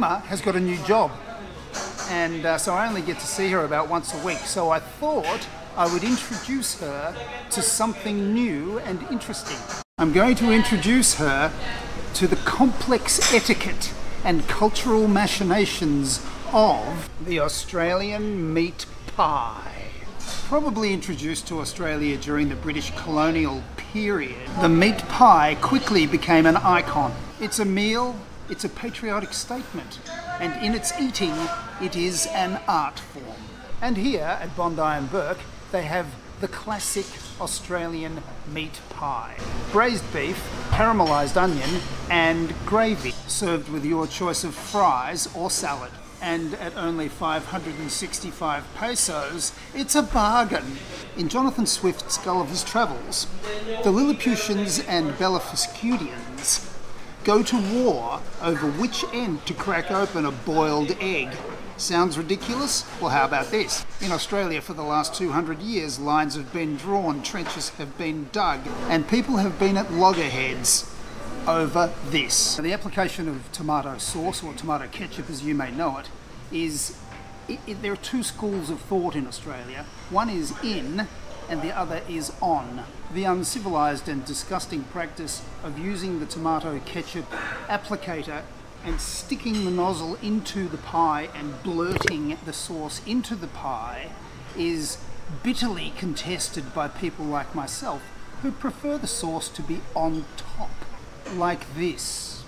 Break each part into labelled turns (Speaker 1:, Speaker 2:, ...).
Speaker 1: Emma has got a new job, and so I only get to see her about once a week. So I thought I would introduce her to something new and interesting. I'm going to introduce her to the complex etiquette and cultural machinations of the Australian meat pie. Probably introduced to Australia during the British colonial period, the meat pie quickly became an icon. It's a meal, it's a patriotic statement, and in its eating, it is an art form. And here at Bondi and Burke, they have the classic Australian meat pie. Braised beef, caramelised onion, and gravy, served with your choice of fries or salad. And at only 565 pesos, it's a bargain. In Jonathan Swift's Gulliver's Travels, the Lilliputians and Bellificutians go to war over which end to crack open a boiled egg. Sounds ridiculous? Well, how about this? In Australia for the last 200 years, lines have been drawn, trenches have been dug, and people have been at loggerheads over this. The application of tomato sauce, or tomato ketchup as you may know it, is, there are two schools of thought in Australia. One is in and the other is on. The uncivilised and disgusting practice of using the tomato ketchup applicator and sticking the nozzle into the pie and blurting the sauce into the pie is bitterly contested by people like myself who prefer the sauce to be on top, like this.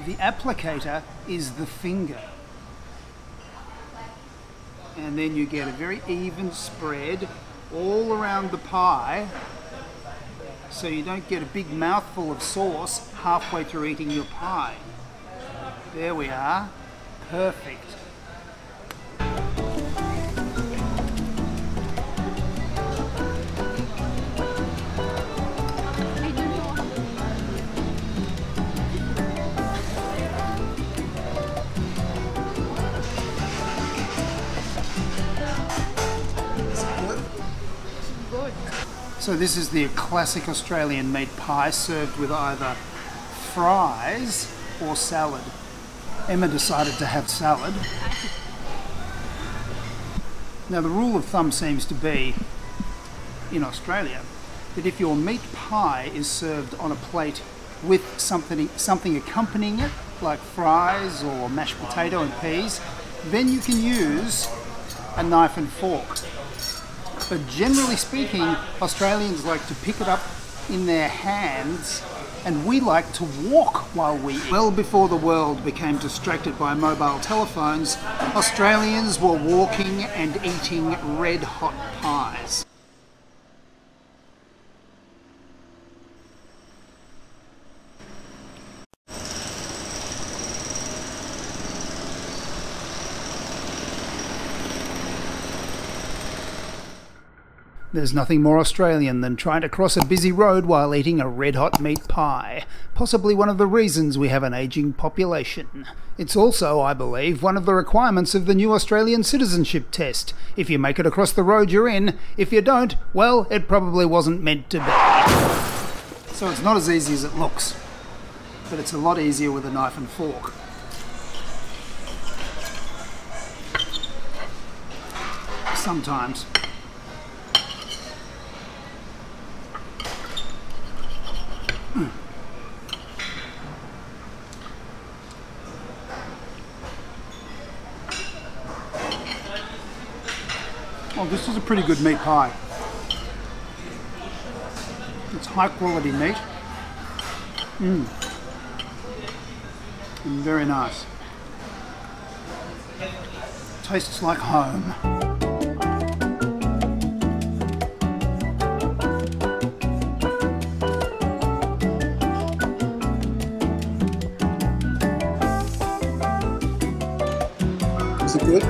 Speaker 1: The applicator is the finger. And then you get a very even spread all around the pie, so you don't get a big mouthful of sauce halfway through eating your pie. There we are. Perfect. So this is the classic Australian meat pie served with either fries or salad. Emma decided to have salad. Now the rule of thumb seems to be, in Australia, that if your meat pie is served on a plate with something accompanying it, like fries or mashed potato and peas, then you can use a knife and fork. But generally speaking, Australians like to pick it up in their hands, and we like to walk while we eat. Well before the world became distracted by mobile telephones, Australians were walking and eating red-hot pies. There's nothing more Australian than trying to cross a busy road while eating a red-hot meat pie. Possibly one of the reasons we have an ageing population. It's also, I believe, one of the requirements of the new Australian citizenship test. If you make it across the road, you're in. If you don't, well, it probably wasn't meant to be. So it's not as easy as it looks, but it's a lot easier with a knife and fork. Sometimes. Oh, this is a pretty good meat pie. It's high quality meat. And very nice. Tastes like home. Is it good?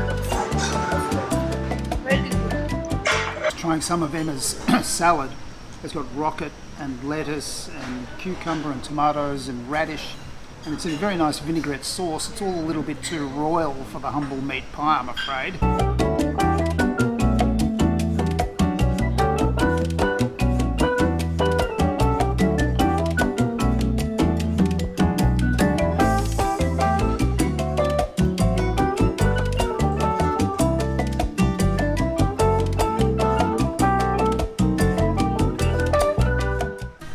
Speaker 1: Trying some of Emma's salad. It's got rocket and lettuce and cucumber and tomatoes and radish, and it's a very nice vinaigrette sauce. It's all a little bit too royal for the humble meat pie, I'm afraid.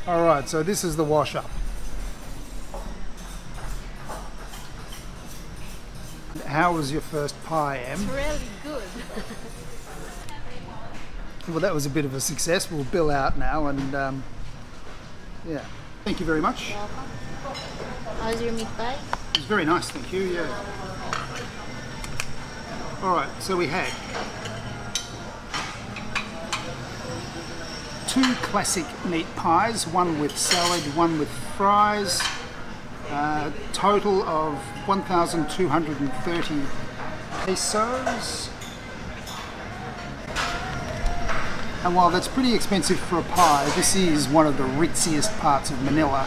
Speaker 1: All right, so this is the wash up. How was your first pie, Em?
Speaker 2: It's really good.
Speaker 1: Well, that was a bit of a success. We'll bill out now, and yeah. Thank you very much.
Speaker 2: Welcome. How's your meat pie?
Speaker 1: It was very nice, thank you. Yeah. All right, so we had 2 classic meat pies, one with salad, one with fries. Total of 1,230 pesos. And while that's pretty expensive for a pie, this is one of the ritziest parts of Manila.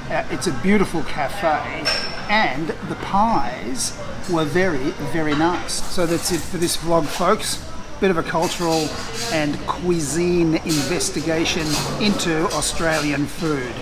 Speaker 1: It's a beautiful cafe, and the pies were very, very nice. So that's it for this vlog, folks. Bit of a cultural and cuisine investigation into Australian food.